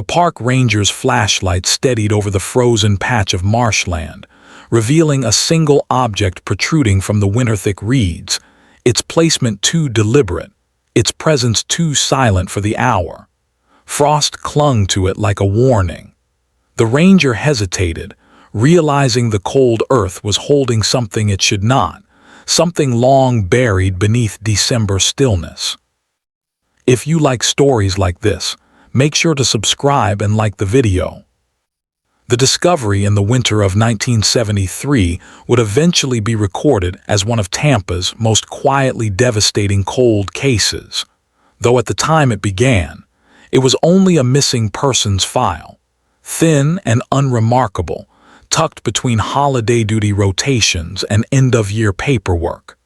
The park ranger's flashlight steadied over the frozen patch of marshland, revealing a single object protruding from the winter-thick reeds, its placement too deliberate, its presence too silent for the hour. Frost clung to it like a warning. The ranger hesitated, realizing the cold earth was holding something it should not, something long buried beneath December stillness. If you like stories like this, make sure to subscribe and like the video. The discovery in the winter of 1973 would eventually be recorded as one of Tampa's most quietly devastating cold cases. Though at the time it began, it was only a missing persons file, thin and unremarkable, tucked between holiday duty rotations and end-of-year paperwork.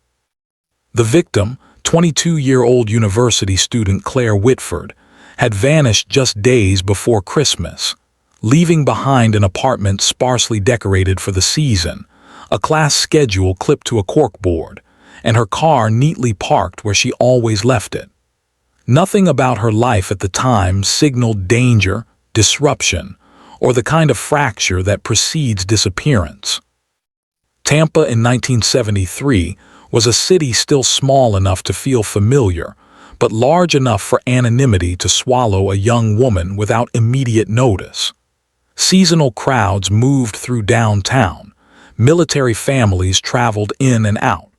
The victim, 22-year-old university student Claire Whitford, had vanished just days before Christmas, leaving behind an apartment sparsely decorated for the season, a class schedule clipped to a corkboard, and her car neatly parked where she always left it. Nothing about her life at the time signaled danger, disruption, or the kind of fracture that precedes disappearance. Tampa in 1973 was a city still small enough to feel familiar, but large enough for anonymity to swallow a young woman without immediate notice. Seasonal crowds moved through downtown, military families traveled in and out,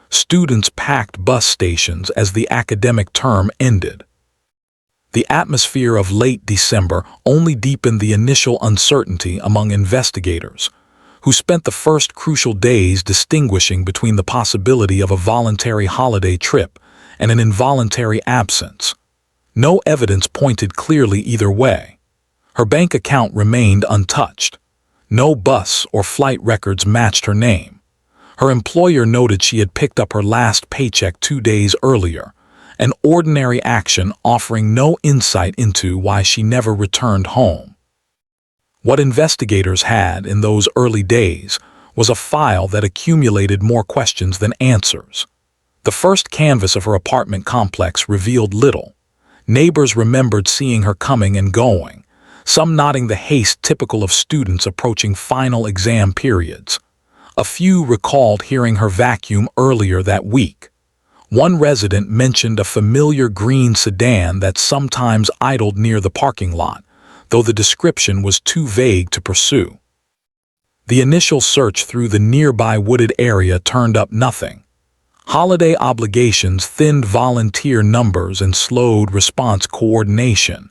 students packed bus stations as the academic term ended. The atmosphere of late December only deepened the initial uncertainty among investigators, who spent the first crucial days distinguishing between the possibility of a voluntary holiday trip and an involuntary absence. No evidence pointed clearly either way. Her bank account remained untouched. No bus or flight records matched her name. Her employer noted she had picked up her last paycheck 2 days earlier, an ordinary action offering no insight into why she never returned home. What investigators had in those early days was a file that accumulated more questions than answers. The first canvass of her apartment complex revealed little. Neighbors remembered seeing her coming and going, some noting the haste typical of students approaching final exam periods. A few recalled hearing her vacuum earlier that week. One resident mentioned a familiar green sedan that sometimes idled near the parking lot, though the description was too vague to pursue. The initial search through the nearby wooded area turned up nothing. Holiday obligations thinned volunteer numbers and slowed response coordination,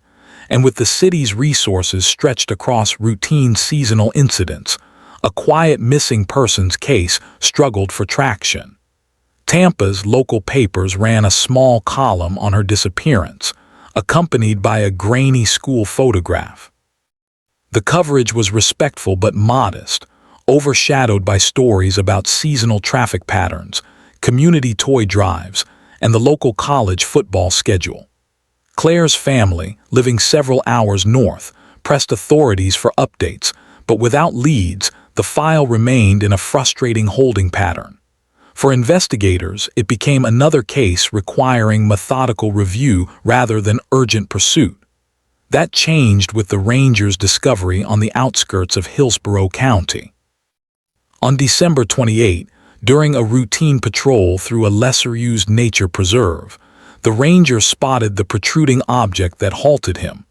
and with the city's resources stretched across routine seasonal incidents, a quiet missing persons case struggled for traction. Tampa's local papers ran a small column on her disappearance, accompanied by a grainy school photograph. The coverage was respectful but modest, overshadowed by stories about seasonal traffic patterns, community toy drives, and the local college football schedule. Claire's family, living several hours north, pressed authorities for updates, but without leads, the file remained in a frustrating holding pattern. For investigators, it became another case requiring methodical review rather than urgent pursuit. That changed with the ranger's discovery on the outskirts of Hillsborough County. On December 28, during a routine patrol through a lesser-used nature preserve, the ranger spotted the protruding object that halted him,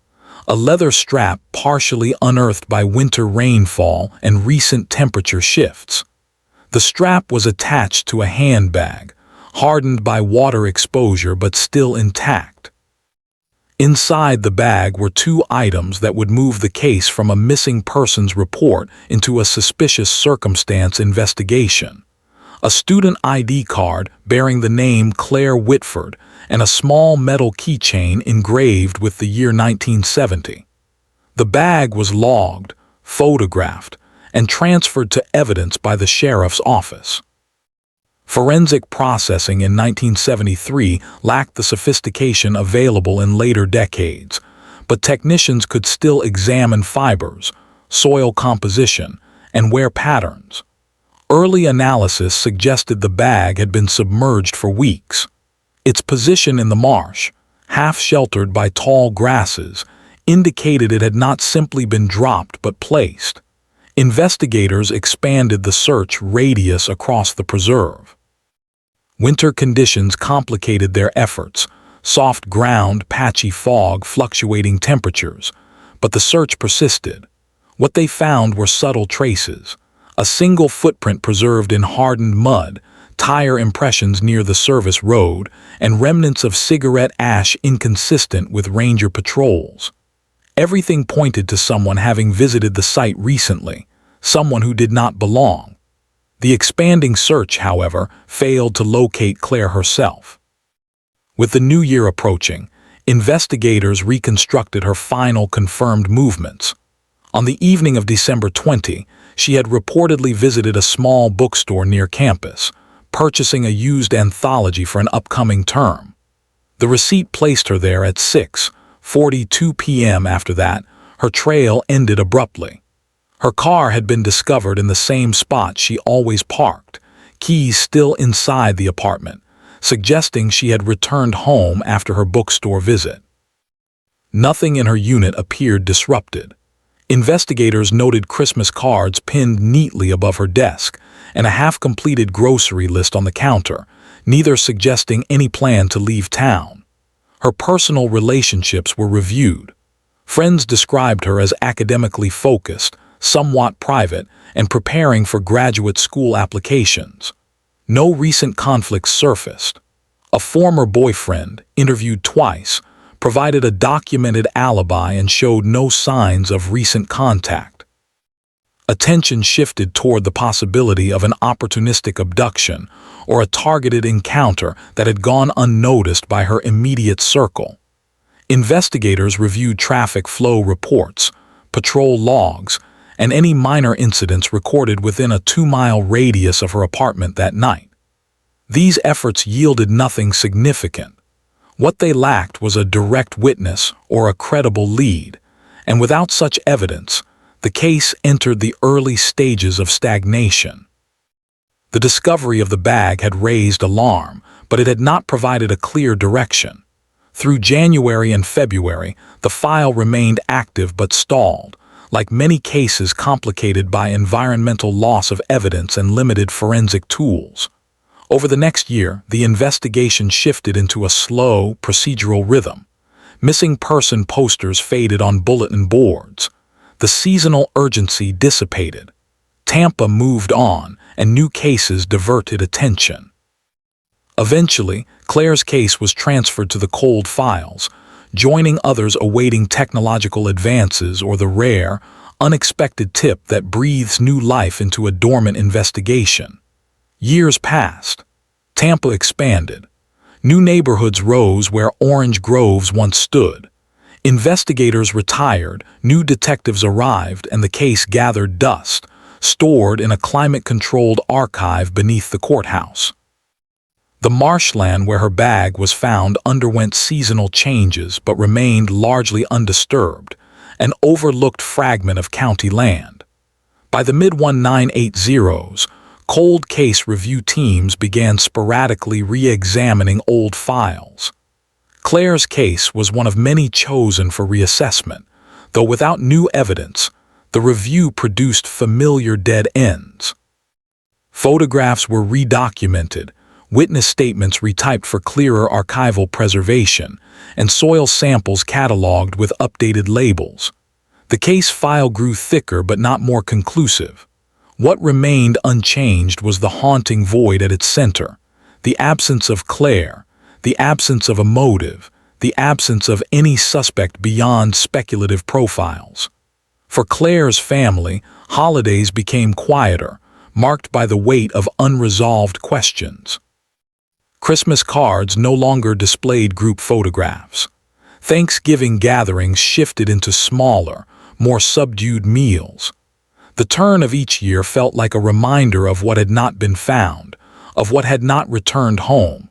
a leather strap partially unearthed by winter rainfall and recent temperature shifts. The strap was attached to a handbag, hardened by water exposure but still intact. Inside the bag were 2 items that would move the case from a missing persons report into a suspicious circumstance investigation: a student ID card bearing the name Claire Whitford and a small metal keychain engraved with the year 1970. The bag was logged, photographed, and transferred to evidence by the sheriff's office. Forensic processing in 1973 lacked the sophistication available in later decades, but technicians could still examine fibers, soil composition, and wear patterns. Early analysis suggested the bag had been submerged for weeks. Its position in the marsh, half sheltered by tall grasses, indicated it had not simply been dropped but placed. Investigators expanded the search radius across the preserve. Winter conditions complicated their efforts: soft ground, patchy fog, fluctuating temperatures. But the search persisted. What they found were subtle traces: a single footprint preserved in hardened mud, tire impressions near the service road, and remnants of cigarette ash inconsistent with ranger patrols. Everything pointed to someone having visited the site recently, someone who did not belong. The expanding search, however, failed to locate Claire herself. With the new year approaching, investigators reconstructed her final confirmed movements. On the evening of December 20, she had reportedly visited a small bookstore near campus, purchasing a used anthology for an upcoming term. The receipt placed her there at 6:42 p.m. After that, her trail ended abruptly. Her car had been discovered in the same spot she always parked, keys still inside the apartment, suggesting she had returned home after her bookstore visit. Nothing in her unit appeared disrupted. Investigators noted Christmas cards pinned neatly above her desk and a half-completed grocery list on the counter, neither suggesting any plan to leave town. Her personal relationships were reviewed. Friends described her as academically focused, somewhat private, and preparing for graduate school applications. No recent conflicts surfaced. A former boyfriend, interviewed twice, provided a documented alibi and showed no signs of recent contact. Attention shifted toward the possibility of an opportunistic abduction or a targeted encounter that had gone unnoticed by her immediate circle. Investigators reviewed traffic flow reports, patrol logs, and any minor incidents recorded within a 2-mile radius of her apartment that night. These efforts yielded nothing significant. What they lacked was a direct witness or a credible lead, and without such evidence, the case entered the early stages of stagnation. The discovery of the bag had raised alarm, but it had not provided a clear direction. Through January and February, the file remained active but stalled, like many cases complicated by environmental loss of evidence and limited forensic tools. Over the next year, the investigation shifted into a slow, procedural rhythm. Missing person posters faded on bulletin boards. The seasonal urgency dissipated. Tampa moved on, and new cases diverted attention. Eventually, Claire's case was transferred to the cold files, joining others awaiting technological advances or the rare, unexpected tip that breathes new life into a dormant investigation. Years passed. Tampa expanded. New neighborhoods rose where orange groves once stood. Investigators retired, new detectives arrived, and the case gathered dust, stored in a climate-controlled archive beneath the courthouse. The marshland where her bag was found underwent seasonal changes but remained largely undisturbed, an overlooked fragment of county land. By the mid-1980s, cold case review teams began sporadically re-examining old files. Claire's case was one of many chosen for reassessment, though without new evidence, the review produced familiar dead ends. Photographs were redocumented, witness statements retyped for clearer archival preservation, and soil samples cataloged with updated labels. The case file grew thicker but not more conclusive. What remained unchanged was the haunting void at its center: the absence of Claire, the absence of a motive, the absence of any suspect beyond speculative profiles. For Claire's family, holidays became quieter, marked by the weight of unresolved questions. Christmas cards no longer displayed group photographs. Thanksgiving gatherings shifted into smaller, more subdued meals. The turn of each year felt like a reminder of what had not been found, of what had not returned home.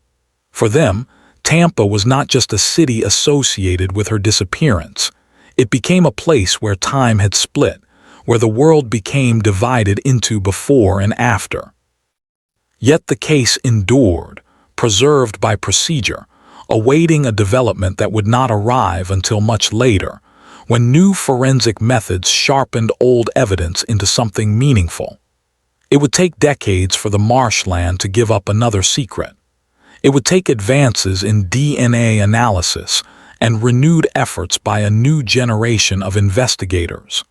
For them, Tampa was not just a city associated with her disappearance. It became a place where time had split, where the world became divided into before and after. Yet the case endured, preserved by procedure, awaiting a development that would not arrive until much later, when new forensic methods sharpened old evidence into something meaningful. It would take decades for the Marshland to give up another secret. It would take advances in DNA analysis and renewed efforts by a new generation of investigators.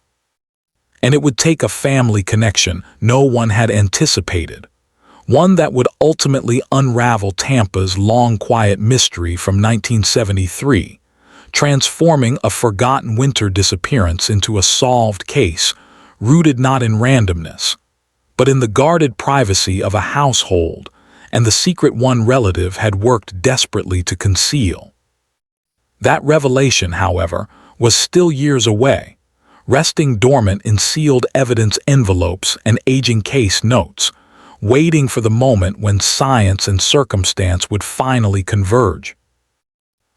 And it would take a family connection no one had anticipated, one that would ultimately unravel Tampa's long quiet mystery from 1973, transforming a forgotten winter disappearance into a solved case rooted not in randomness, but in the guarded privacy of a household and the secret one relative had worked desperately to conceal. That revelation, however, was still years away, resting dormant in sealed evidence envelopes and aging case notes, waiting for the moment when science and circumstance would finally converge.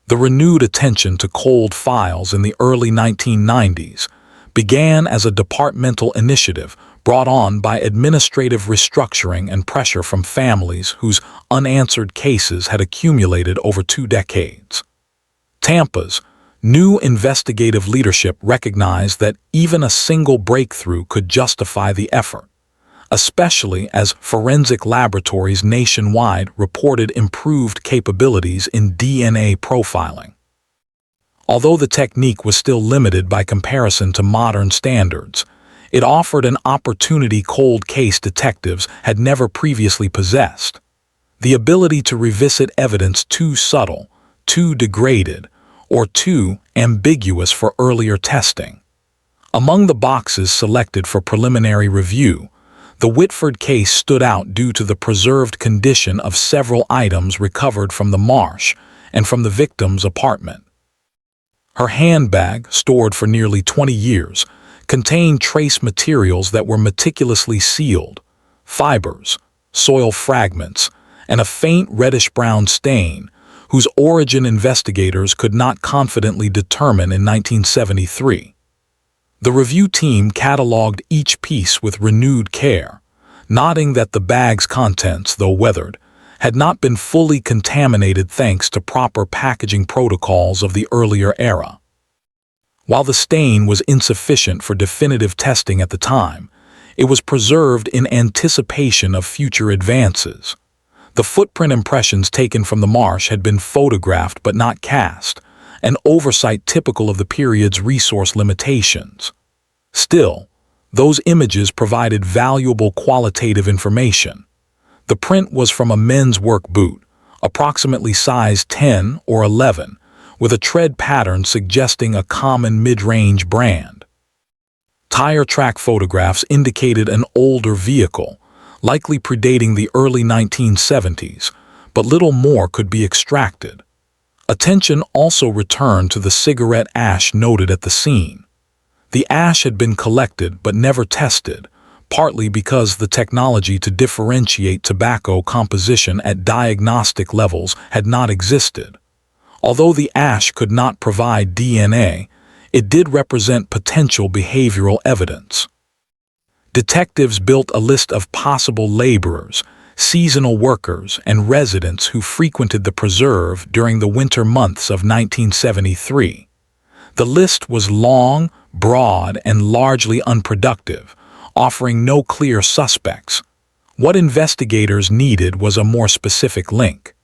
The renewed attention to cold files in the early 1990s began as a departmental initiative brought on by administrative restructuring and pressure from families whose unanswered cases had accumulated over 2 decades. Tampa's new investigative leadership recognized that even a single breakthrough could justify the effort, especially as forensic laboratories nationwide reported improved capabilities in DNA profiling. Although the technique was still limited by comparison to modern standards, it offered an opportunity cold case detectives had never previously possessed: the ability to revisit evidence too subtle, too degraded, or too ambiguous for earlier testing. Among the boxes selected for preliminary review, the Whitford case stood out due to the preserved condition of several items recovered from the marsh and from the victim's apartment. Her handbag, stored for nearly 20 years, contained trace materials that were meticulously sealed: fibers, soil fragments, and a faint reddish-brown stain, whose origin investigators could not confidently determine in 1973. The review team cataloged each piece with renewed care, noting that the bag's contents, though weathered, had not been fully contaminated thanks to proper packaging protocols of the earlier era. While the stain was insufficient for definitive testing at the time, it was preserved in anticipation of future advances. The footprint impressions taken from the marsh had been photographed but not cast, an oversight typical of the period's resource limitations. Still, those images provided valuable qualitative information. The print was from a men's work boot, approximately size 10 or 11, with a tread pattern suggesting a common mid-range brand. Tire track photographs indicated an older vehicle, likely predating the early 1970s, but little more could be extracted. Attention also returned to the cigarette ash noted at the scene. The ash had been collected but never tested, partly because the technology to differentiate tobacco composition at diagnostic levels had not existed. Although the ash could not provide DNA, it did represent potential behavioral evidence. Detectives built a list of possible laborers, seasonal workers, and residents who frequented the preserve during the winter months of 1973. The list was long, broad, and largely unproductive, offering no clear suspects. What investigators needed was a more specific link.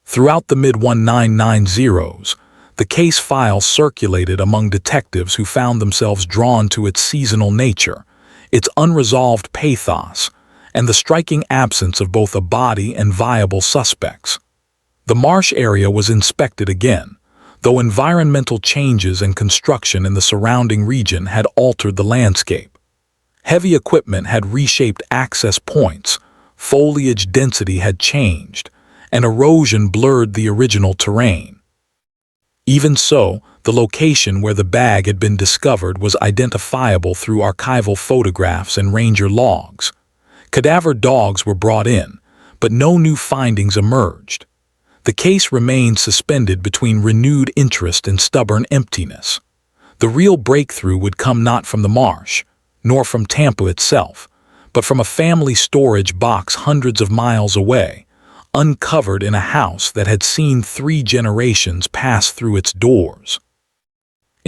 Throughout the mid-1990s, the case file circulated among detectives who found themselves drawn to its seasonal nature, its unresolved pathos, and the striking absence of both a body and viable suspects. The marsh area was inspected again, though environmental changes and construction in the surrounding region had altered the landscape. Heavy equipment had reshaped access points, foliage density had changed, and erosion blurred the original terrain. Even so, the location where the bag had been discovered was identifiable through archival photographs and ranger logs. Cadaver dogs were brought in, but no new findings emerged. The case remained suspended between renewed interest and stubborn emptiness. The real breakthrough would come not from the marsh, nor from Tampa itself, but from a family storage box hundreds of miles away, uncovered in a house that had seen 3 generations pass through its doors.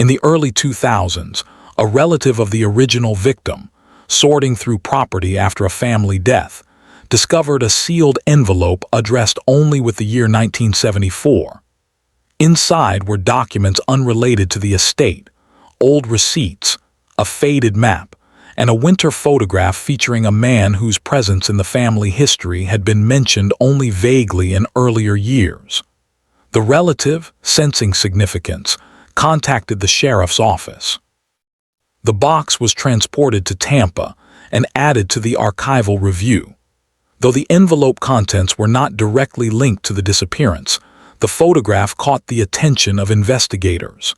In the early 2000s, a relative of the original victim, sorting through property after a family death, discovered a sealed envelope addressed only with the year 1974. Inside were documents unrelated to the estate, old receipts, a faded map, and a winter photograph featuring a man whose presence in the family history had been mentioned only vaguely in earlier years. The relative, sensing significance, contacted the sheriff's office. The box was transported to Tampa and added to the archival review. Though the envelope contents were not directly linked to the disappearance, the photograph caught the attention of investigators.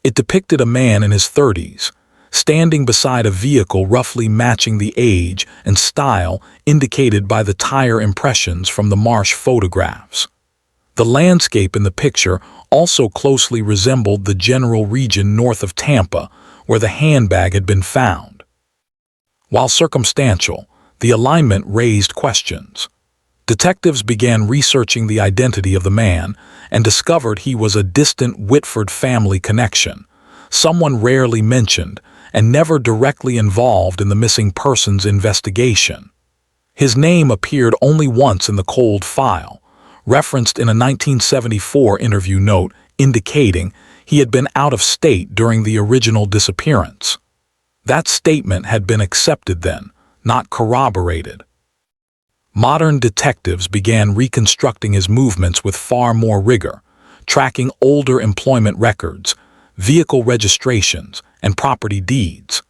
It depicted a man in his 30s, standing beside a vehicle roughly matching the age and style indicated by the tire impressions from the marsh photographs. The landscape in the picture also closely resembled the general region north of Tampa, where the handbag had been found. While circumstantial, the alignment raised questions. Detectives began researching the identity of the man and discovered he was a distant Whitford family connection, someone rarely mentioned and never directly involved in the missing persons investigation. His name appeared only once in the cold file, referenced in a 1974 interview note indicating he had been out of state during the original disappearance. That statement had been accepted then, not corroborated. Modern detectives began reconstructing his movements with far more rigor, tracking older employment records, vehicle registrations, and property deeds.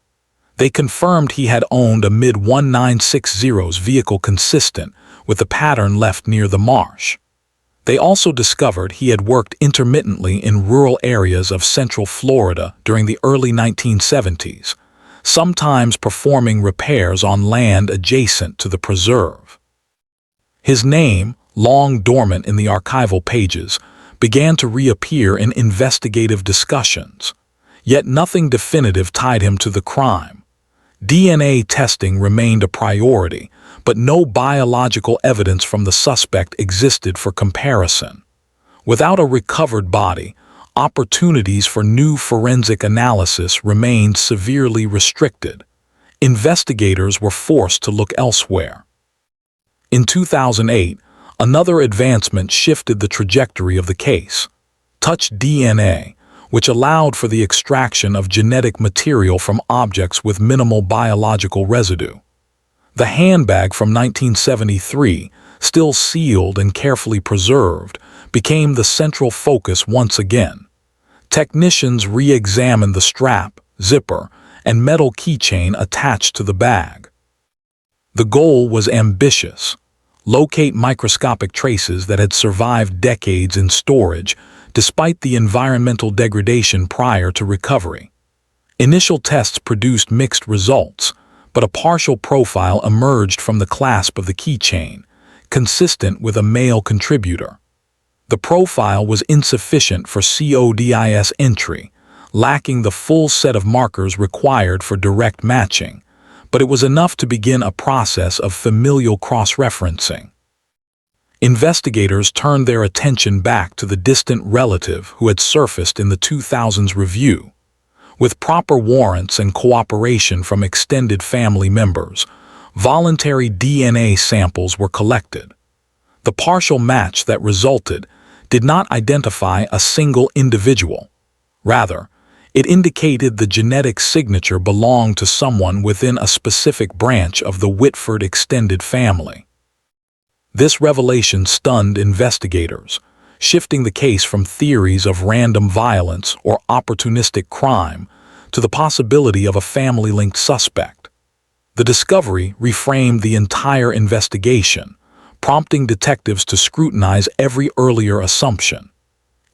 They confirmed he had owned a mid-1960s vehicle consistent with the pattern left near the marsh. They also discovered he had worked intermittently in rural areas of central Florida during the early 1970s, sometimes performing repairs on land adjacent to the preserve. His name, long dormant in the archival pages, began to reappear in investigative discussions, yet nothing definitive tied him to the crime. DNA testing remained a priority, but no biological evidence from the suspect existed for comparison. Without a recovered body, opportunities for new forensic analysis remained severely restricted. Investigators were forced to look elsewhere. In 2008, another advancement shifted the trajectory of the case: untouched DNA, which allowed for the extraction of genetic material from objects with minimal biological residue. The handbag from 1973, still sealed and carefully preserved, became the central focus once again. Technicians re-examined the strap, zipper, and metal keychain attached to the bag. The goal was ambitious: locate microscopic traces that had survived decades in storage, despite the environmental degradation prior to recovery. Initial tests produced mixed results, but a partial profile emerged from the clasp of the keychain, consistent with a male contributor. The profile was insufficient for CODIS entry, lacking the full set of markers required for direct matching, but it was enough to begin a process of familial cross-referencing. Investigators turned their attention back to the distant relative who had surfaced in the 2000s review. With proper warrants and cooperation from extended family members, voluntary DNA samples were collected. The partial match that resulted did not identify a single individual. Rather, it indicated the genetic signature belonged to someone within a specific branch of the Whitford extended family. This revelation stunned investigators, shifting the case from theories of random violence or opportunistic crime to the possibility of a family-linked suspect. The discovery reframed the entire investigation, prompting detectives to scrutinize every earlier assumption.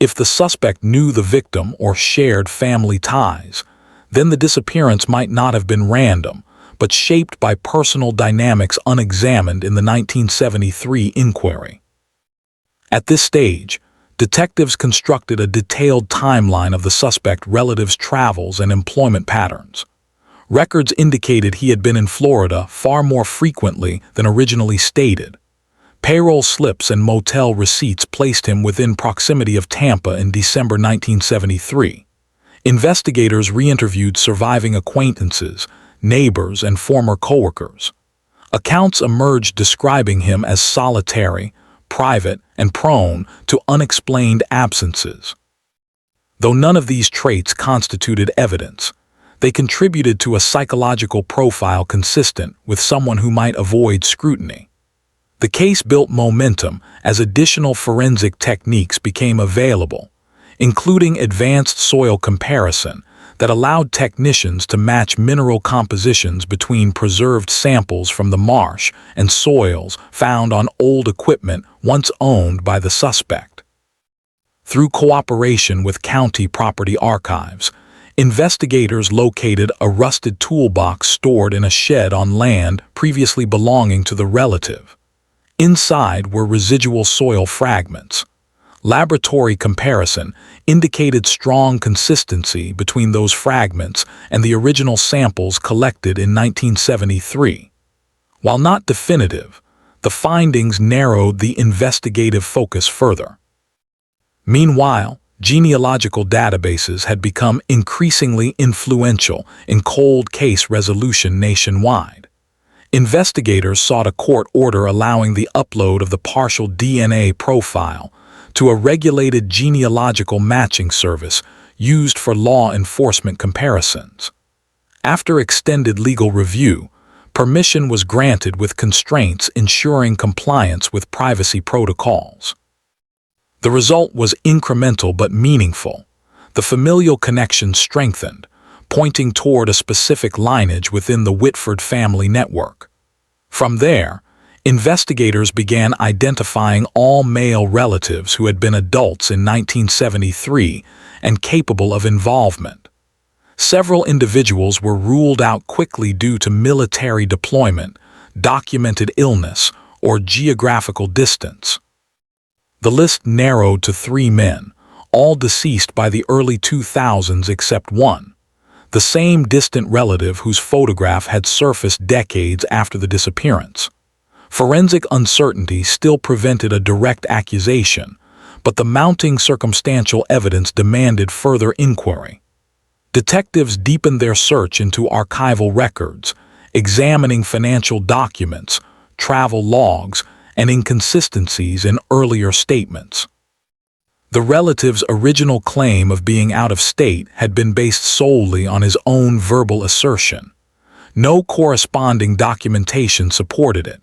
If the suspect knew the victim or shared family ties, then the disappearance might not have been random, but shaped by personal dynamics unexamined in the 1973 inquiry. At this stage, detectives constructed a detailed timeline of the suspect relative's travels and employment patterns. Records indicated he had been in Florida far more frequently than originally stated. Payroll slips and motel receipts placed him within proximity of Tampa in December 1973. Investigators re-interviewed surviving acquaintances, neighbors, and former coworkers. Accounts emerged describing him as solitary, private, and prone to unexplained absences. Though none of these traits constituted evidence, they contributed to a psychological profile consistent with someone who might avoid scrutiny. The case built momentum as additional forensic techniques became available, including advanced soil comparison that allowed technicians to match mineral compositions between preserved samples from the marsh and soils found on old equipment once owned by the suspect. Through cooperation with county property archives, investigators located a rusted toolbox stored in a shed on land previously belonging to the relative. Inside were residual soil fragments. Laboratory comparison indicated strong consistency between those fragments and the original samples collected in 1973. While not definitive, the findings narrowed the investigative focus further. Meanwhile, genealogical databases had become increasingly influential in cold case resolution nationwide. Investigators sought a court order allowing the upload of the partial DNA profile to a regulated genealogical matching service used for law enforcement comparisons. After extended legal review, permission was granted with constraints ensuring compliance with privacy protocols. The result was incremental but meaningful. The familial connection strengthened, pointing toward a specific lineage within the Whitford family network. From there, investigators began identifying all male relatives who had been adults in 1973 and capable of involvement. Several individuals were ruled out quickly due to military deployment, documented illness, or geographical distance. The list narrowed to 3 men, all deceased by the early 2000s except one, the same distant relative whose photograph had surfaced decades after the disappearance. Forensic uncertainty still prevented a direct accusation, but the mounting circumstantial evidence demanded further inquiry. Detectives deepened their search into archival records, examining financial documents, travel logs, and inconsistencies in earlier statements. The relative's original claim of being out of state had been based solely on his own verbal assertion. No corresponding documentation supported it.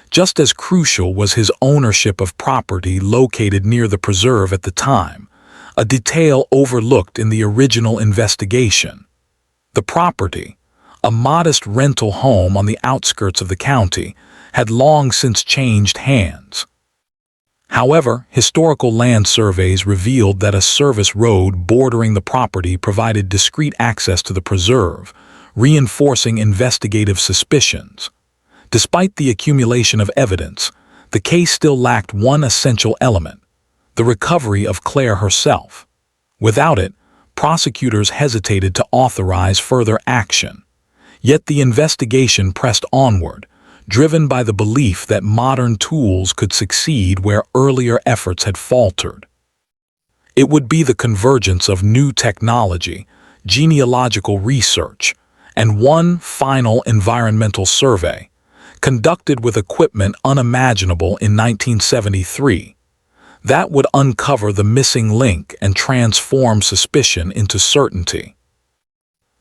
Just as crucial was his ownership of property located near the preserve at the time, a detail overlooked in the original investigation. The property, a modest rental home on the outskirts of the county, had long since changed hands. However, historical land surveys revealed that a service road bordering the property provided discreet access to the preserve, reinforcing investigative suspicions. Despite the accumulation of evidence, the case still lacked one essential element: the recovery of Claire herself. Without it, prosecutors hesitated to authorize further action. Yet the investigation pressed onward, driven by the belief that modern tools could succeed where earlier efforts had faltered. It would be the convergence of new technology, genealogical research, and one final environmental survey, conducted with equipment unimaginable in 1973, that would uncover the missing link and transform suspicion into certainty.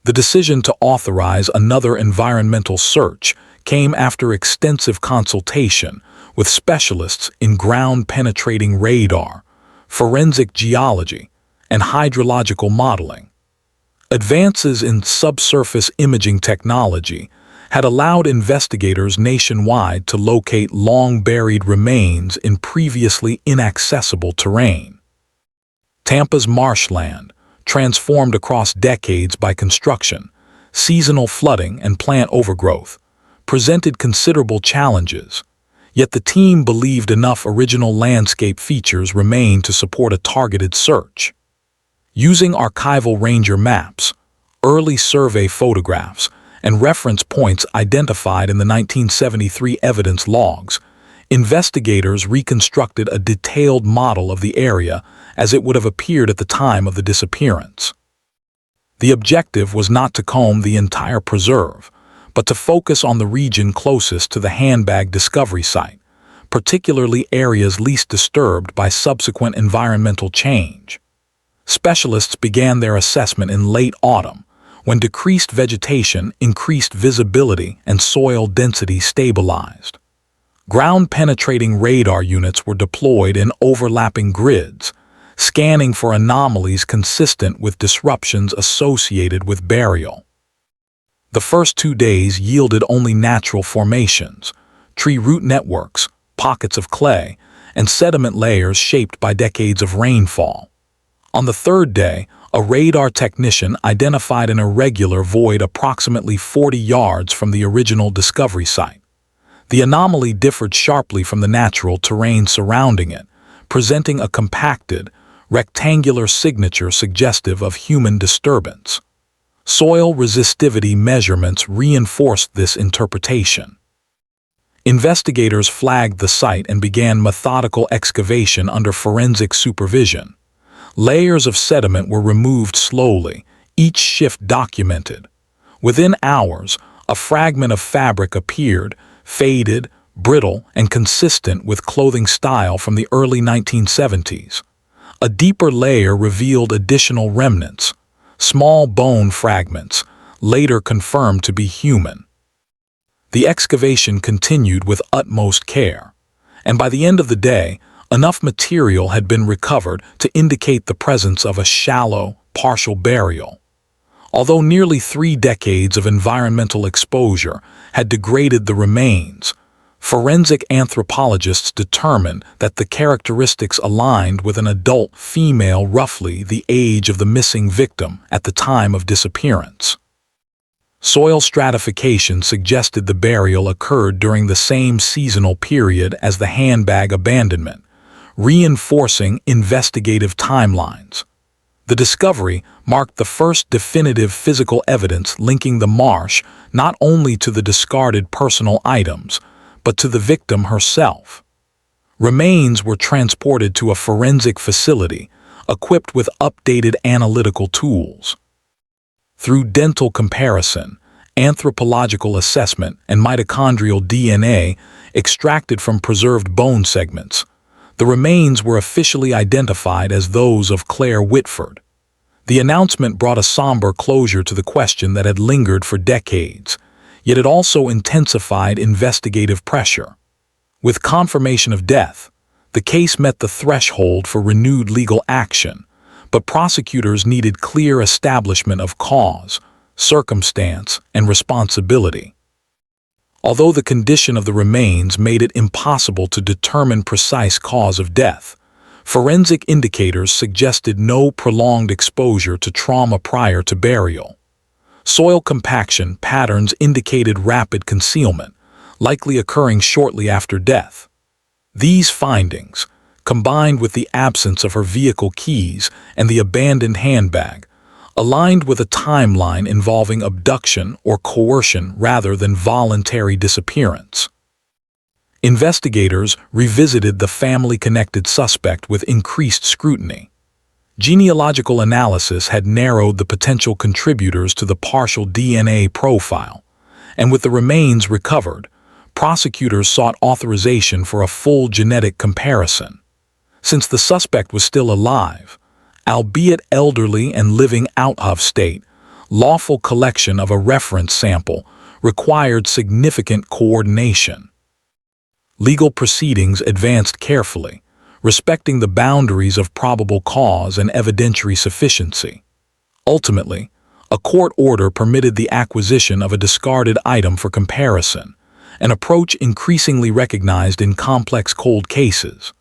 The decision to authorize another environmental search came after extensive consultation with specialists in ground-penetrating radar, forensic geology, and hydrological modeling. Advances in subsurface imaging technology had allowed investigators nationwide to locate long-buried remains in previously inaccessible terrain. Tampa's marshland, transformed across decades by construction, seasonal flooding, and plant overgrowth, presented considerable challenges, yet the team believed enough original landscape features remained to support a targeted search. Using archival ranger maps, early survey photographs, and reference points identified in the 1973 evidence logs, investigators reconstructed a detailed model of the area as it would have appeared at the time of the disappearance. The objective was not to comb the entire preserve, but to focus on the region closest to the handbag discovery site, particularly areas least disturbed by subsequent environmental change. Specialists began their assessment in late autumn, when decreased vegetation, increased visibility, and soil density stabilized. Ground-penetrating radar units were deployed in overlapping grids, scanning for anomalies consistent with disruptions associated with burial. The first 2 days yielded only natural formations, tree root networks, pockets of clay, and sediment layers shaped by decades of rainfall. On the third day, a radar technician identified an irregular void approximately 40 yards from the original discovery site. The anomaly differed sharply from the natural terrain surrounding it, presenting a compacted, rectangular signature suggestive of human disturbance. Soil resistivity measurements reinforced this interpretation. Investigators flagged the site and began methodical excavation under forensic supervision. Layers of sediment were removed slowly, each shift documented. Within hours, a fragment of fabric appeared, faded, brittle, and consistent with clothing style from the early 1970s. A deeper layer revealed additional remnants, small bone fragments, later confirmed to be human. The excavation continued with utmost care, and by the end of the day, enough material had been recovered to indicate the presence of a shallow, partial burial. Although nearly 3 decades of environmental exposure had degraded the remains, forensic anthropologists determined that the characteristics aligned with an adult female roughly the age of the missing victim at the time of disappearance. Soil stratification suggested the burial occurred during the same seasonal period as the handbag abandonment, reinforcing investigative timelines. The discovery marked the first definitive physical evidence linking the marsh not only to the discarded personal items, but to the victim herself. Remains were transported to a forensic facility, equipped with updated analytical tools. Through dental comparison, anthropological assessment, and mitochondrial DNA extracted from preserved bone segments, the remains were officially identified as those of Claire Whitford. The announcement brought a somber closure to the question that had lingered for decades, yet it also intensified investigative pressure. With confirmation of death, the case met the threshold for renewed legal action, but prosecutors needed clear establishment of cause, circumstance, and responsibility. Although the condition of the remains made it impossible to determine precise cause of death, forensic indicators suggested no prolonged exposure to trauma prior to burial. Soil compaction patterns indicated rapid concealment, likely occurring shortly after death. These findings, combined with the absence of her vehicle keys and the abandoned handbag, aligned with a timeline involving abduction or coercion rather than voluntary disappearance. Investigators revisited the family-connected suspect with increased scrutiny. Genealogical analysis had narrowed the potential contributors to the partial DNA profile, and with the remains recovered, prosecutors sought authorization for a full genetic comparison. Since the suspect was still alive, albeit elderly and living out of state, lawful collection of a reference sample required significant coordination. Legal proceedings advanced carefully, respecting the boundaries of probable cause and evidentiary sufficiency. Ultimately, a court order permitted the acquisition of a discarded item for comparison, an approach increasingly recognized in complex cold cases.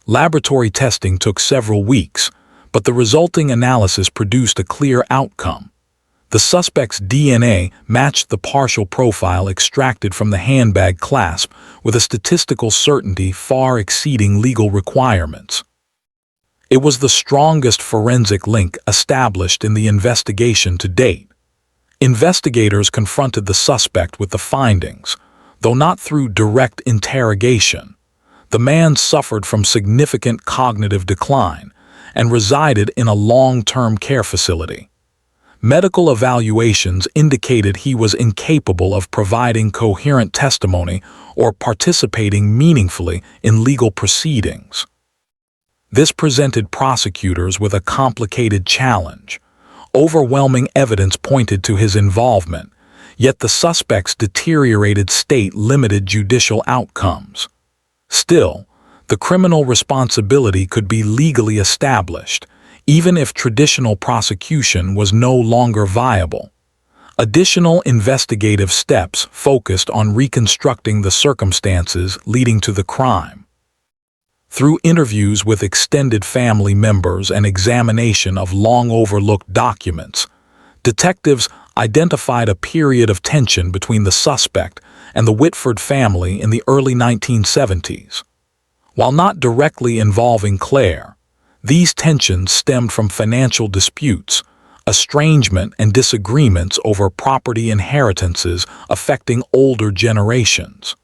Laboratory testing took several weeks, but the resulting analysis produced a clear outcome. The suspect's DNA matched the partial profile extracted from the handbag clasp with a statistical certainty far exceeding legal requirements. It was the strongest forensic link established in the investigation to date. Investigators confronted the suspect with the findings, though not through direct interrogation. The man suffered from significant cognitive decline and resided in a long-term care facility. Medical evaluations indicated he was incapable of providing coherent testimony or participating meaningfully in legal proceedings. This presented prosecutors with a complicated challenge. Overwhelming evidence pointed to his involvement, yet the suspect's deteriorated state limited judicial outcomes. Still, the criminal responsibility could be legally established, even if traditional prosecution was no longer viable. Additional investigative steps focused on reconstructing the circumstances leading to the crime. Through interviews with extended family members and examination of long-overlooked documents, detectives identified a period of tension between the suspect and the Whitford family in the early 1970s. While not directly involving Claire, these tensions stemmed from financial disputes, estrangement, and disagreements over property inheritances affecting older generations.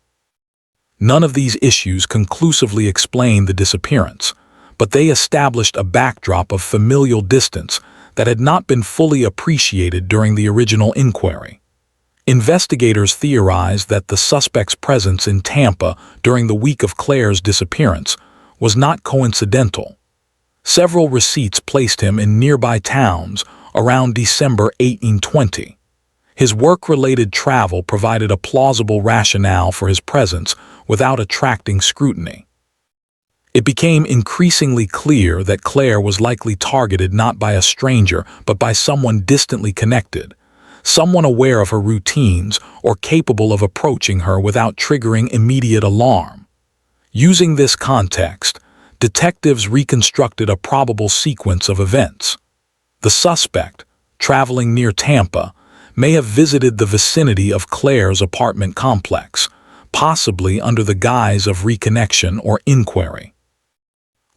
None of these issues conclusively explained the disappearance, but they established a backdrop of familial distance that had not been fully appreciated during the original inquiry. Investigators theorized that the suspect's presence in Tampa during the week of Claire's disappearance was not coincidental. Several receipts placed him in nearby towns around December 1820. His work-related travel provided a plausible rationale for his presence without attracting scrutiny. It became increasingly clear that Claire was likely targeted not by a stranger but by someone distantly connected, someone aware of her routines or capable of approaching her without triggering immediate alarm. Using this context, detectives reconstructed a probable sequence of events. The suspect, traveling near Tampa, may have visited the vicinity of Claire's apartment complex, possibly under the guise of reconnection or inquiry.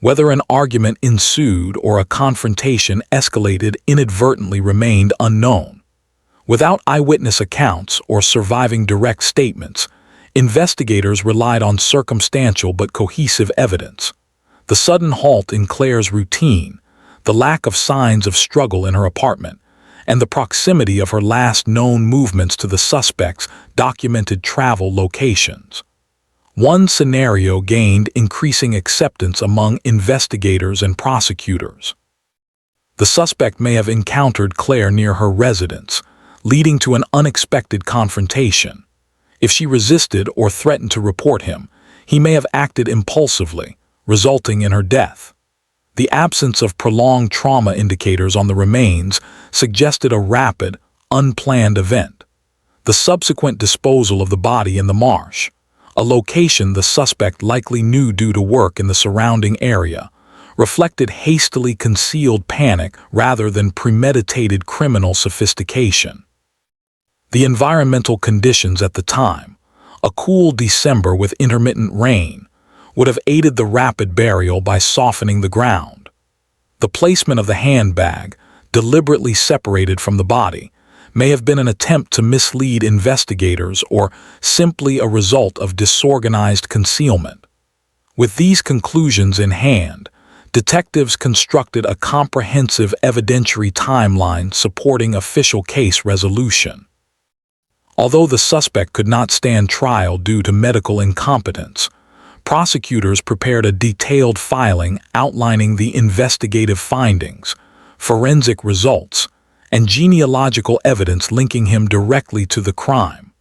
Whether an argument ensued or a confrontation escalated inadvertently remained unknown. Without eyewitness accounts or surviving direct statements, investigators relied on circumstantial but cohesive evidence. The sudden halt in Claire's routine, the lack of signs of struggle in her apartment, and the proximity of her last known movements to the suspect's documented travel locations. One scenario gained increasing acceptance among investigators and prosecutors. The suspect may have encountered Claire near her residence, leading to an unexpected confrontation. If she resisted or threatened to report him, he may have acted impulsively, resulting in her death. The absence of prolonged trauma indicators on the remains suggested a rapid, unplanned event. The subsequent disposal of the body in the marsh, a location the suspect likely knew due to work in the surrounding area, reflected hastily concealed panic rather than premeditated criminal sophistication. The environmental conditions at the time, a cool December with intermittent rain, would have aided the rapid burial by softening the ground. The placement of the handbag, deliberately separated from the body, may have been an attempt to mislead investigators or simply a result of disorganized concealment. With these conclusions in hand, detectives constructed a comprehensive evidentiary timeline supporting official case resolution. Although the suspect could not stand trial due to medical incompetence, prosecutors prepared a detailed filing outlining the investigative findings, forensic results, and genealogical evidence linking him directly to the crime.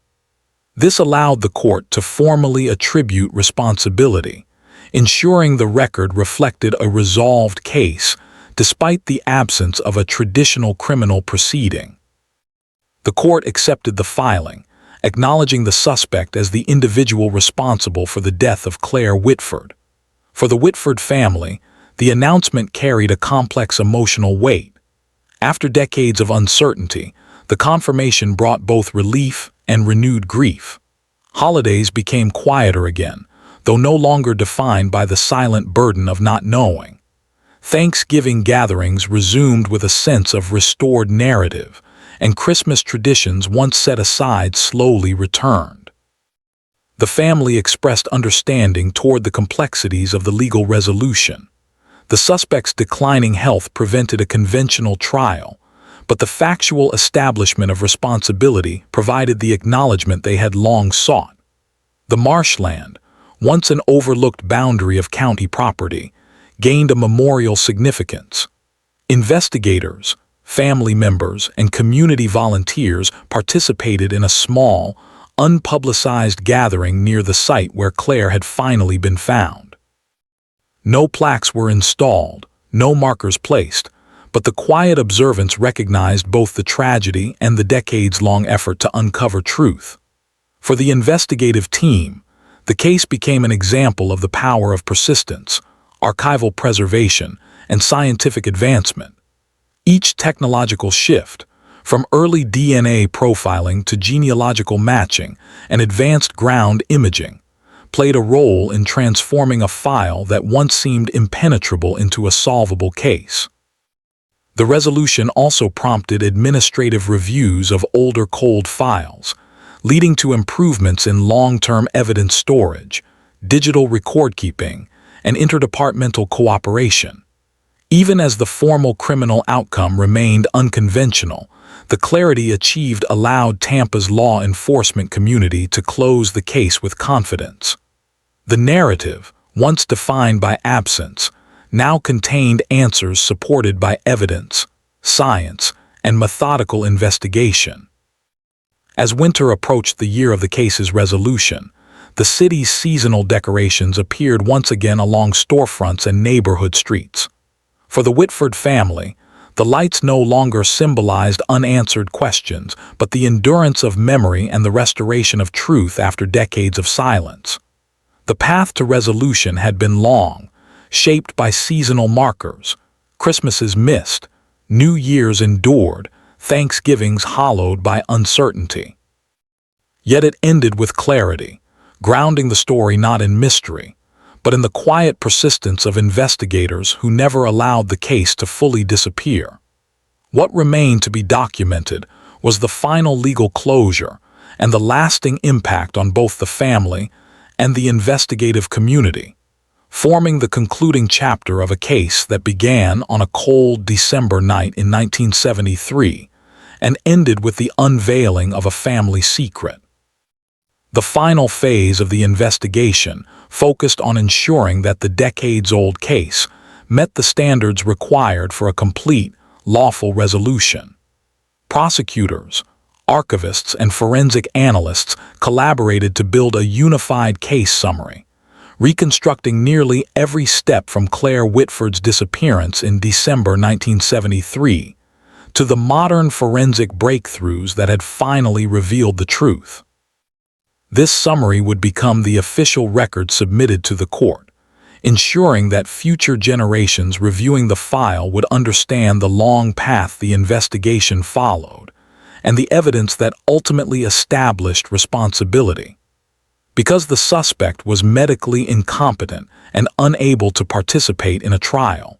This allowed the court to formally attribute responsibility, ensuring the record reflected a resolved case despite the absence of a traditional criminal proceeding. The court accepted the filing, acknowledging the suspect as the individual responsible for the death of Claire Whitford. For the Whitford family, the announcement carried a complex emotional weight. After decades of uncertainty, the confirmation brought both relief and renewed grief. Holidays became quieter again, though no longer defined by the silent burden of not knowing. Thanksgiving gatherings resumed with a sense of restored narrative, and Christmas traditions once set aside slowly returned. The family expressed understanding toward the complexities of the legal resolution. The suspect's declining health prevented a conventional trial, but the factual establishment of responsibility provided the acknowledgement they had long sought. The marshland, once an overlooked boundary of county property, gained a memorial significance. Investigators, family members, and community volunteers participated in a small, unpublicized gathering near the site where Claire had finally been found. No plaques were installed, no markers placed, but the quiet observance recognized both the tragedy and the decades-long effort to uncover truth. For the investigative team, the case became an example of the power of persistence, archival preservation, and scientific advancement. Each technological shift, from early DNA profiling to genealogical matching and advanced ground imaging, played a role in transforming a file that once seemed impenetrable into a solvable case. The resolution also prompted administrative reviews of older cold files, leading to improvements in long-term evidence storage, digital record-keeping, and interdepartmental cooperation. Even as the formal criminal outcome remained unconventional, the clarity achieved allowed Tampa's law enforcement community to close the case with confidence. The narrative, once defined by absence, now contained answers supported by evidence, science, and methodical investigation. As winter approached the year of the case's resolution, the city's seasonal decorations appeared once again along storefronts and neighborhood streets. For the Whitford family, the lights no longer symbolized unanswered questions, but the endurance of memory and the restoration of truth after decades of silence. The path to resolution had been long, shaped by seasonal markers, Christmases missed, New Year's endured, Thanksgivings hollowed by uncertainty. Yet it ended with clarity, grounding the story not in mystery, but in the quiet persistence of investigators who never allowed the case to fully disappear. What remained to be documented was the final legal closure and the lasting impact on both the family and the investigative community, forming the concluding chapter of a case that began on a cold December night in 1973 and ended with the unveiling of a family secret. The final phase of the investigation focused on ensuring that the decades-old case met the standards required for a complete, lawful resolution. Prosecutors, archivists, and forensic analysts collaborated to build a unified case summary, reconstructing nearly every step from Claire Whitford's disappearance in December 1973 to the modern forensic breakthroughs that had finally revealed the truth. This summary would become the official record submitted to the court, ensuring that future generations reviewing the file would understand the long path the investigation followed and the evidence that ultimately established responsibility. Because the suspect was medically incompetent and unable to participate in a trial,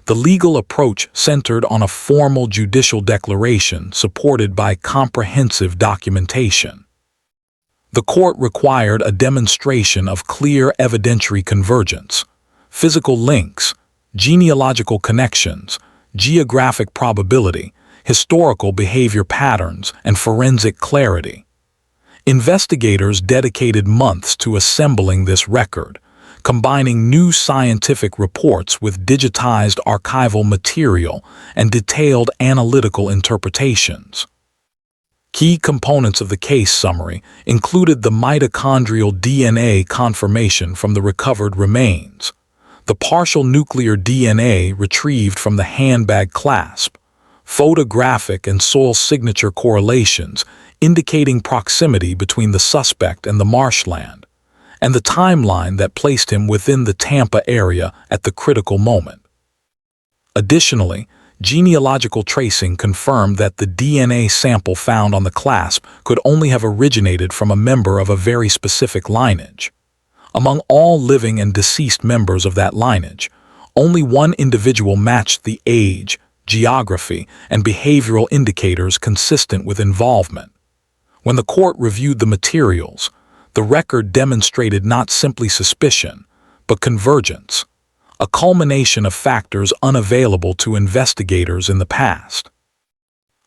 the legal approach centered on a formal judicial declaration supported by comprehensive documentation. The court required a demonstration of clear evidentiary convergence, physical links, genealogical connections, geographic probability, historical behavior patterns, and forensic clarity. Investigators dedicated months to assembling this record, combining new scientific reports with digitized archival material and detailed analytical interpretations. Key components of the case summary included the mitochondrial DNA confirmation from the recovered remains, the partial nuclear DNA retrieved from the handbag clasp, photographic and soil signature correlations indicating proximity between the suspect and the marshland, and the timeline that placed him within the Tampa area at the critical moment. Additionally, genealogical tracing confirmed that the DNA sample found on the clasp could only have originated from a member of a very specific lineage. Among all living and deceased members of that lineage, only one individual matched the age, geography, and behavioral indicators consistent with involvement. When the court reviewed the materials, the record demonstrated not simply suspicion, but convergence, a culmination of factors unavailable to investigators in the past.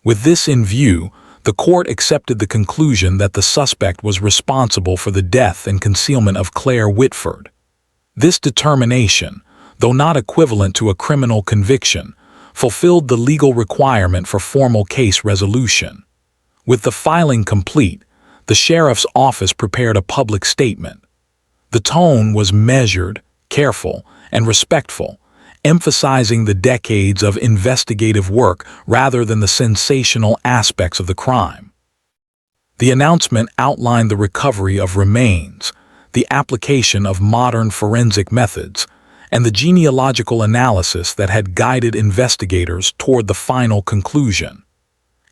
With this in view, the court accepted the conclusion that the suspect was responsible for the death and concealment of Claire Whitford. This determination, though not equivalent to a criminal conviction, fulfilled the legal requirement for formal case resolution. With the filing complete, the sheriff's office prepared a public statement. The tone was measured, careful, and respectful, emphasizing the decades of investigative work rather than the sensational aspects of the crime. The announcement outlined the recovery of remains, the application of modern forensic methods, and the genealogical analysis that had guided investigators toward the final conclusion.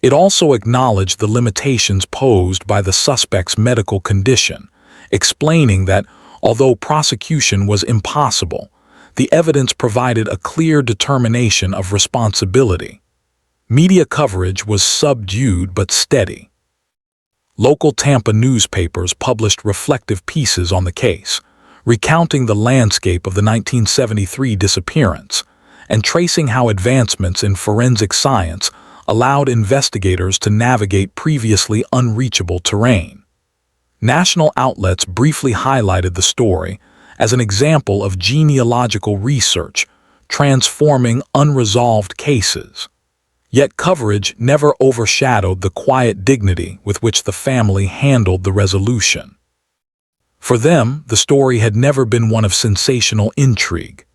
It also acknowledged the limitations posed by the suspect's medical condition, explaining that, although prosecution was impossible, the evidence provided a clear determination of responsibility. Media coverage was subdued but steady. Local Tampa newspapers published reflective pieces on the case, recounting the landscape of the 1973 disappearance and tracing how advancements in forensic science allowed investigators to navigate previously unreachable terrain. National outlets briefly highlighted the story as an example of genealogical research transforming unresolved cases. Yet coverage never overshadowed the quiet dignity with which the family handled the resolution. For them, the story had never been one of sensational intrigue.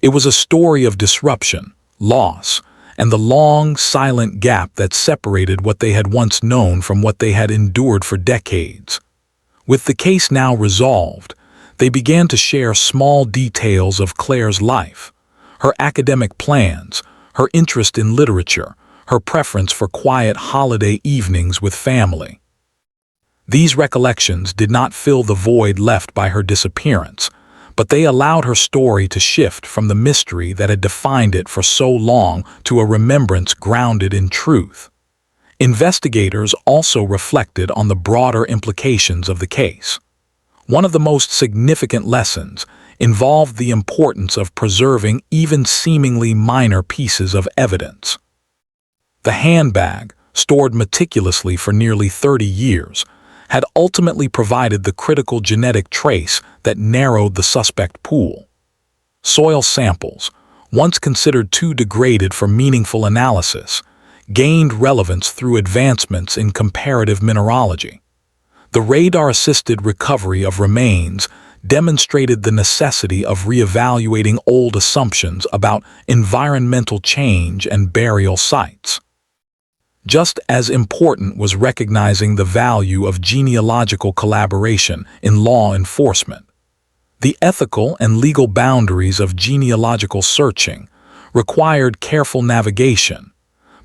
It was a story of disruption, loss, and the long, silent gap that separated what they had once known from what they had endured for decades. With the case now resolved, they began to share small details of Claire's life, her academic plans, her interest in literature, her preference for quiet holiday evenings with family. These recollections did not fill the void left by her disappearance, but they allowed her story to shift from the mystery that had defined it for so long to a remembrance grounded in truth. Investigators also reflected on the broader implications of the case. One of the most significant lessons involved the importance of preserving even seemingly minor pieces of evidence. The handbag, stored meticulously for nearly 30 years, had ultimately provided the critical genetic trace that narrowed the suspect pool. Soil samples, once considered too degraded for meaningful analysis, gained relevance through advancements in comparative mineralogy. The radar-assisted recovery of remains demonstrated the necessity of reevaluating old assumptions about environmental change and burial sites. Just as important was recognizing the value of genealogical collaboration in law enforcement. The ethical and legal boundaries of genealogical searching required careful navigation,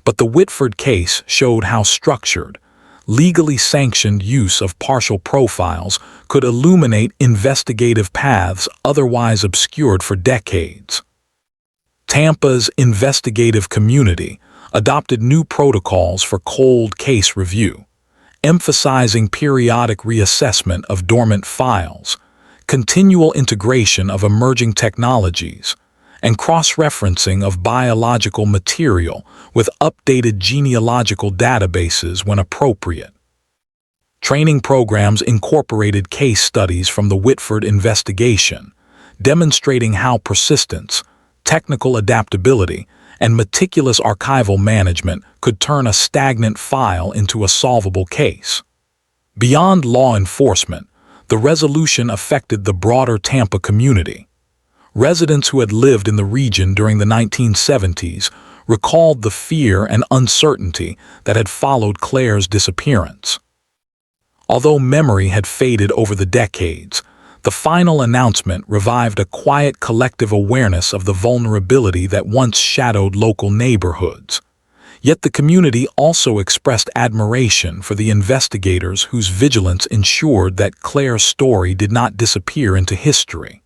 but the Whitford case showed how structured, legally sanctioned use of partial profiles could illuminate investigative paths otherwise obscured for decades. Tampa's investigative community adopted new protocols for cold case review, emphasizing periodic reassessment of dormant files, continual integration of emerging technologies, and cross-referencing of biological material with updated genealogical databases when appropriate. Training programs incorporated case studies from the Whitford investigation, demonstrating how persistence, technical adaptability, and meticulous archival management could turn a stagnant file into a solvable case. Beyond law enforcement, the resolution affected the broader Tampa community. Residents who had lived in the region during the 1970s recalled the fear and uncertainty that had followed Claire's disappearance. Although memory had faded over the decades, the final announcement revived a quiet collective awareness of the vulnerability that once shadowed local neighborhoods. Yet the community also expressed admiration for the investigators whose vigilance ensured that Claire's story did not disappear into history.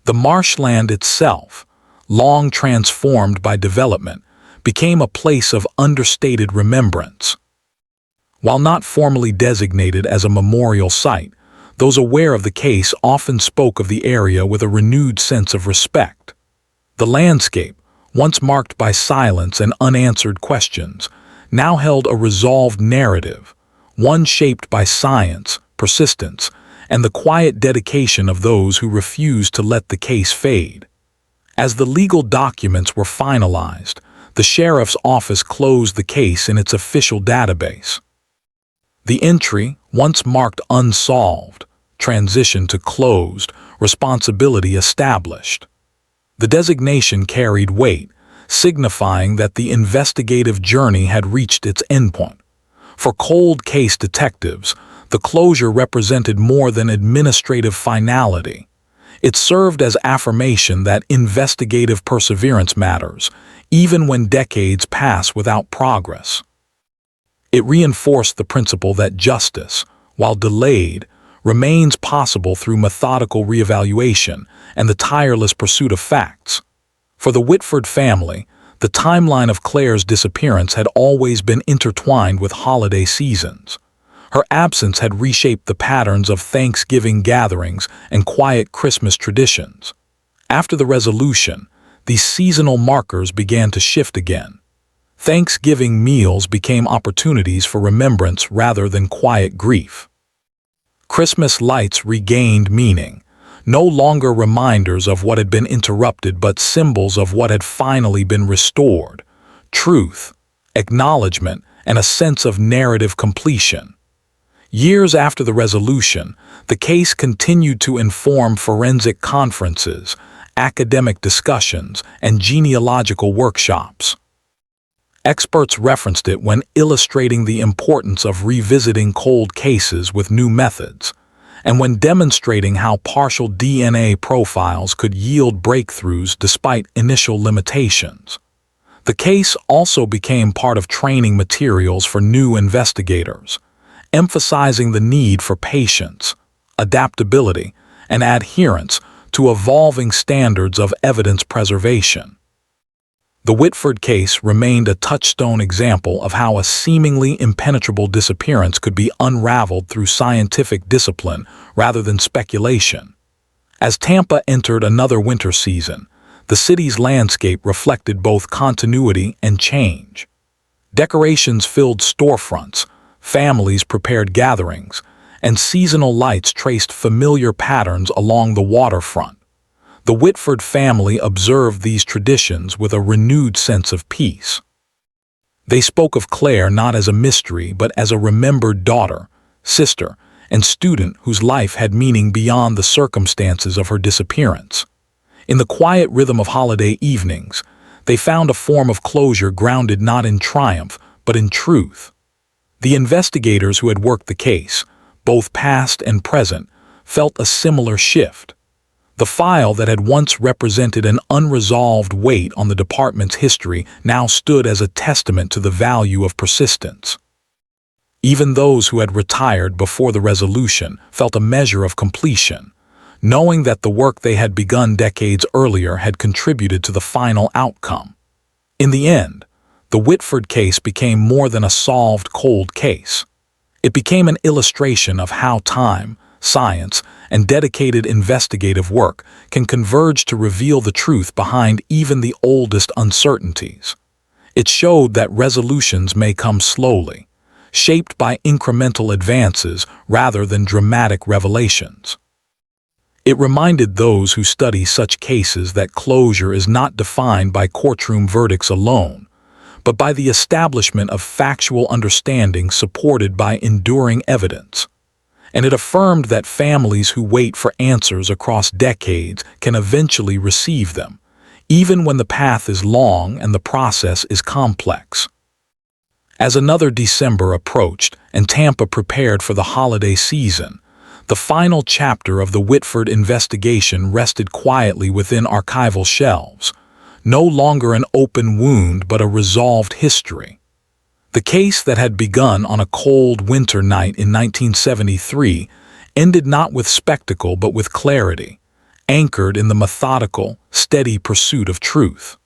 The marshland itself, long transformed by development, became a place of understated remembrance. While not formally designated as a memorial site, those aware of the case often spoke of the area with a renewed sense of respect. The landscape, once marked by silence and unanswered questions, now held a resolved narrative, one shaped by science, persistence, and the quiet dedication of those who refused to let the case fade. As the legal documents were finalized, the sheriff's office closed the case in its official database. The entry, once marked unsolved, transitioned to closed, responsibility established. The designation carried weight, signifying that the investigative journey had reached its endpoint. For cold case detectives, the closure represented more than administrative finality. It served as affirmation that investigative perseverance matters, even when decades pass without progress. It reinforced the principle that justice, while delayed, remains possible through methodical reevaluation and the tireless pursuit of facts. For the Whitford family, the timeline of Claire's disappearance had always been intertwined with holiday seasons. Her absence had reshaped the patterns of Thanksgiving gatherings and quiet Christmas traditions. After the resolution, these seasonal markers began to shift again. Thanksgiving meals became opportunities for remembrance rather than quiet grief. Christmas lights regained meaning, no longer reminders of what had been interrupted but symbols of what had finally been restored: truth, acknowledgement, and a sense of narrative completion. Years after the resolution, the case continued to inform forensic conferences, academic discussions, and genealogical workshops. Experts referenced it when illustrating the importance of revisiting cold cases with new methods, and when demonstrating how partial DNA profiles could yield breakthroughs despite initial limitations. The case also became part of training materials for new investigators, emphasizing the need for patience, adaptability, and adherence to evolving standards of evidence preservation. The Whitford case remained a touchstone example of how a seemingly impenetrable disappearance could be unraveled through scientific discipline rather than speculation. As Tampa entered another winter season, the city's landscape reflected both continuity and change. Decorations filled storefronts, families prepared gatherings, and seasonal lights traced familiar patterns along the waterfront. The Whitford family observed these traditions with a renewed sense of peace. They spoke of Claire not as a mystery but as a remembered daughter, sister, and student whose life had meaning beyond the circumstances of her disappearance. In the quiet rhythm of holiday evenings, they found a form of closure grounded not in triumph but in truth. The investigators who had worked the case, both past and present, felt a similar shift. The file that had once represented an unresolved weight on the department's history now stood as a testament to the value of persistence. Even those who had retired before the resolution felt a measure of completion, knowing that the work they had begun decades earlier had contributed to the final outcome. In the end, the Whitford case became more than a solved cold case. It became an illustration of how time, science, and dedicated investigative work can converge to reveal the truth behind even the oldest uncertainties. It showed that resolutions may come slowly, shaped by incremental advances rather than dramatic revelations. It reminded those who study such cases that closure is not defined by courtroom verdicts alone, but by the establishment of factual understanding supported by enduring evidence. And it affirmed that families who wait for answers across decades can eventually receive them, even when the path is long and the process is complex. As another December approached and Tampa prepared for the holiday season, the final chapter of the Whitford investigation rested quietly within archival shelves, no longer an open wound but a resolved history. The case that had begun on a cold winter night in 1973 ended not with spectacle but with clarity, anchored in the methodical, steady pursuit of truth.